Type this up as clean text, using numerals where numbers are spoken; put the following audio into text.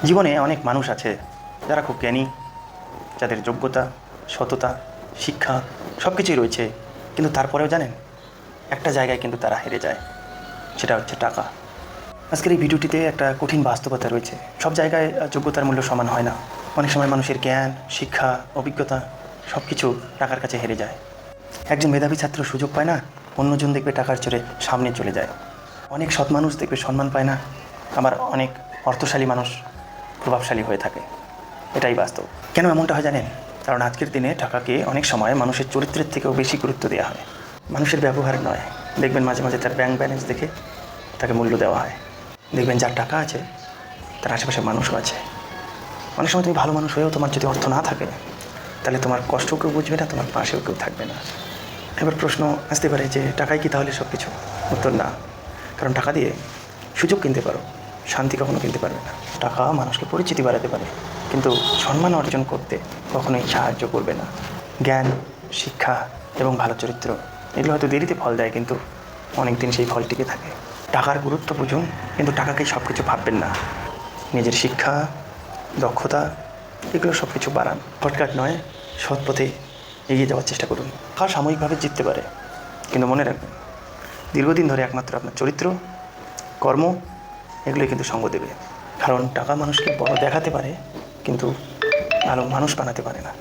জীবনে অনেক মানুষ আছে যারা খুব জ্ঞানী, যাদের যোগ্যতা, সততা, শিক্ষা সব কিছুই রয়েছে, কিন্তু তারপরেও জানেন একটা জায়গায় কিন্তু তারা হেরে যায়, সেটা হচ্ছে টাকা। আজকের এই ভিডিওটিতে একটা কঠিন বাস্তবতা রয়েছে। সব জায়গায় যোগ্যতার মূল্য সমান হয় না। অনেক সময় মানুষের জ্ঞান, শিক্ষা, অভিজ্ঞতা সব কিছু টাকার কাছে হেরে যায়। একজন মেধাবী ছাত্র সুযোগ পায় না, অন্যজন দেখবে টাকার চড়ে সামনে চলে যায়। অনেক সৎ মানুষ দেখবে সম্মান পায় না, আবার অনেক অর্থশালী মানুষ প্রভাবশালী হয়ে থাকে। এটাই বাস্তব। কেন এমনটা হয় জানেন? কারণ আজকের দিনে টাকাকে অনেক সময় মানুষের চরিত্রের থেকেও বেশি গুরুত্ব দেওয়া হয়, মানুষের ব্যবহার নয়। দেখবেন মাঝে মাঝে তার ব্যাংক ব্যালেন্স দেখে তাকে মূল্য দেওয়া হয়। দেখবেন যার টাকা আছে তার আশেপাশে মানুষও আছে। অনেক সময় তুমি ভালো মানুষ হয়েও তোমার যদি অর্থ না থাকে, তাহলে তোমার কষ্ট কেউ বুঝবে না, তোমার পাশেও কেউ থাকবে না। এবার প্রশ্ন আসতে পারে যে টাকাই কি তাহলে সব কিছু? উত্তর না। কারণ টাকা দিয়ে সুযোগ কিনতে পারো, শান্তি কখনো কিনতে পারবে না। টাকা মানুষকে পরিচিতি বাড়াতে পারে, কিন্তু সম্মান অর্জন করতে কখনোই সাহায্য করবে না। জ্ঞান, শিক্ষা এবং ভালো চরিত্র এগুলো হয়তো দেরিতে ফল দেয়, কিন্তু অনেক দিন সেই ফল টিকে থাকে। টাকার গুরুত্ব বুঝুন, কিন্তু টাকাকেই সব কিছু ভাববেন না। নিজের শিক্ষা, দক্ষতা এগুলো সব কিছু বাড়ান। শর্টকাট নয়, সৎ পথে এগিয়ে যাওয়ার চেষ্টা করুন। টাকা সাময়িকভাবে জিততে পারে, কিন্তু মনে রাখবেন দীর্ঘদিন ধরে একমাত্র আপনার চরিত্র, কর্ম এগুলোই কিন্তু সঙ্গ দেবে। কারণ টাকা মানুষকে বড় দেখাতে পারে, কিন্তু ভালো মানুষ বানাতে পারে না।